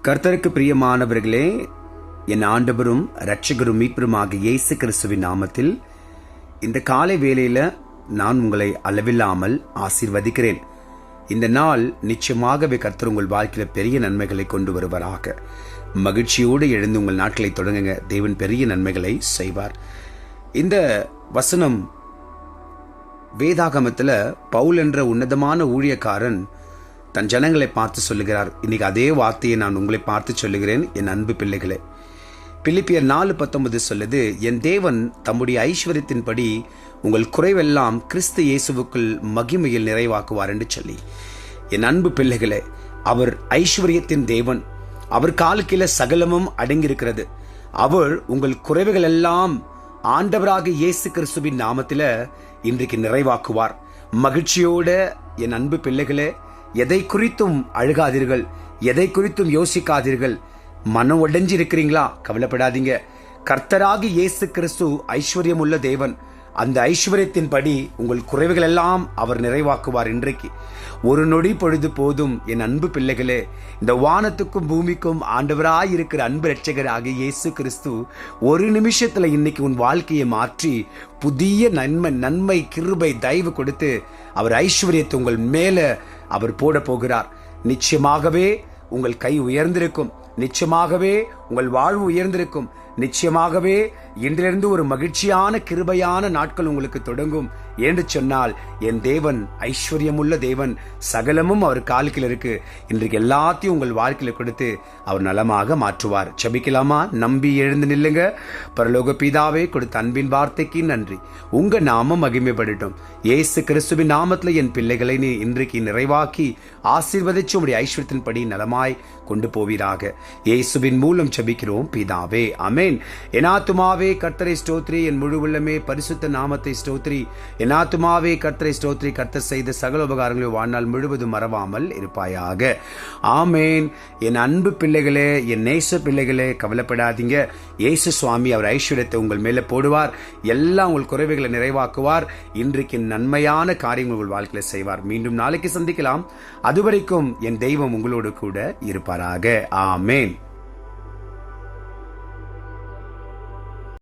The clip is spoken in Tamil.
கர்த்தருக்கு பிரியமானவர்களே, என் ஆண்டவரும் இரட்சகரும் மீட்பருமாகிய இயேசு கிறிஸ்துவின் நாமத்தில் இந்த காலை வேளையில நான் உங்களை அளவில்லாமல் ஆசீர்வதிக்கிறேன். இந்த நாள் நிச்சயமாகவே கர்த்தர் உங்கள் வாழ்க்கையில பெரிய நன்மைகளை கொண்டு வருவாராக. மகிழ்ச்சியோடு எழுந்து உங்கள் நாட்களை தொடங்குங்க. தேவன் பெரிய நன்மைகளை செய்வார். இந்த வசனம் வேதாகமத்துல பவுல் என்ற உன்னதமான ஊழியக்காரன் தன் ஜனங்களை பார்த்து சொல்லுகிறார். இன்னைக்கு அதே வார்த்தையை நான் உங்களை பார்த்து சொல்லுகிறேன், என் அன்பு பிள்ளைகளே. பிலிப்பியர் 4:19 சொல்லுது, என் தேவன் தம்முடைய ஐஸ்வர்யத்தின்படி உங்கள் குறைவெல்லாம் கிறிஸ்து இயேசுவுக்குள் மகிமையில் நிறைவாக்குவார் என்று சொல்லி. என் அன்பு பிள்ளைகளே, அவர் ஐஸ்வர்யத்தின் தேவன். அவர் காலுக்கீழ சகலமும் அடங்கியிருக்கிறது. அவர் உங்கள் குறைவுகள் எல்லாம் ஆண்டவராக இயேசு கிறிஸ்துவின் நாமத்தில இன்றைக்கு நிறைவாக்குவார். மகிழ்ச்சியோட என் அன்பு பிள்ளைகளே, எதை குறித்தும் அழுகாதீர்கள், எதை குறித்தும் யோசிக்காதீர்கள். மனம் உடைஞ்சிருக்கிறீங்களா? கவலைப்படாதீங்க. கர்த்தராகி இயேசு கிறிஸ்து ஐஸ்வர்யம் உள்ள தேவன். அந்த ஐஸ்வர்யத்தின்படி உங்கள் குறைவுகள் எல்லாம் அவர் நிறைவாக்குவார். இன்றைக்கு ஒரு நொடி பொழுது போதும் என் அன்பு பிள்ளைகளே. இந்த வானத்துக்கும் பூமிக்கும் ஆண்டவராய் இருக்கிற அன்பு இரட்சகராகிய இயேசு கிறிஸ்து ஒரு நிமிஷத்துல இன்னைக்கு உன் வாழ்க்கையை மாற்றி புதிய நன்மை கிருபை தயவு கொடுத்து அவர் ஐஸ்வர்யத்தை உங்கள் மேல அவர் போட போகிறார். நிச்சயமாகவே உங்கள் கை உயர்ந்திருக்கும். நிச்சயமாகவே உங்கள் வாழ்வு உயர்ந்திருக்கும். நிச்சயமாகவே இன்றிலிருந்து ஒரு மகிழ்ச்சியான கிருபையான நாட்கள் உங்களுக்கு தொடங்கும் என்று சொன்னால், என் தேவன் ஐஸ்வர்யமுள்ள தேவன். சகலமும் அவர் காலுக்கில் இருக்கு. இன்றைக்கு எல்லாத்தையும் உங்கள் வாழ்க்கையில கொடுத்து அவர் நலமாக மாற்றுவார். செபிக்கலாமா? நம்பி எழுந்து நில்லுங்க. பரலோக பிதாவே, கொடுத்த அன்பின் வார்த்தைக்கு நன்றி. உங்க நாமம் மகிமைப்படட்டும். இயேசு கிறிஸ்துவின் நாமத்துல என் பிள்ளைகளை நீ இன்றைக்கு நிறைவாக்கி ஆசீர்வதிச்சு உடைய ஐஸ்வர்யத்தின்படி நலமாய் கொண்டு போவீராக. இயேசுவின் மூலம் செபிக்கிறோம் பிதாவே, ஆமென். என் ஆத்துமாவே கர்த்தரை ஸ்தோத்திரி, என் முழு உள்ளமே பரிசுத்த நாமத்தை ஸ்தோத்திரி. என் ஆத்துமாவே கர்த்தரை ஸ்தோத்திரி, கர்த்தர் செய்த சகல உபகாரங்களை வாழ்நாள் முழுவதும் மறவாமல் இருப்பாயாக. ஆமேன். என் அன்பு பிள்ளைகளே, என் நேச பிள்ளைகளே, கவலைப்படாதீங்க. இயேசு சுவாமி அவர் ஐஸ்வர்யத்தை உங்கள் மேல போடுவார். எல்லாம் உங்கள் குறைவுகளை நிறைவாக்குவார். இன்றைக்கு நன்மையான காரியங்கள் உங்கள் வாழ்க்கையில செய்வார். மீண்டும் நாளைக்கு சந்திக்கலாம். அதுவரைக்கும் என் தெய்வம் உங்களோடு கூட இருப்பாராக. ஆமேன்.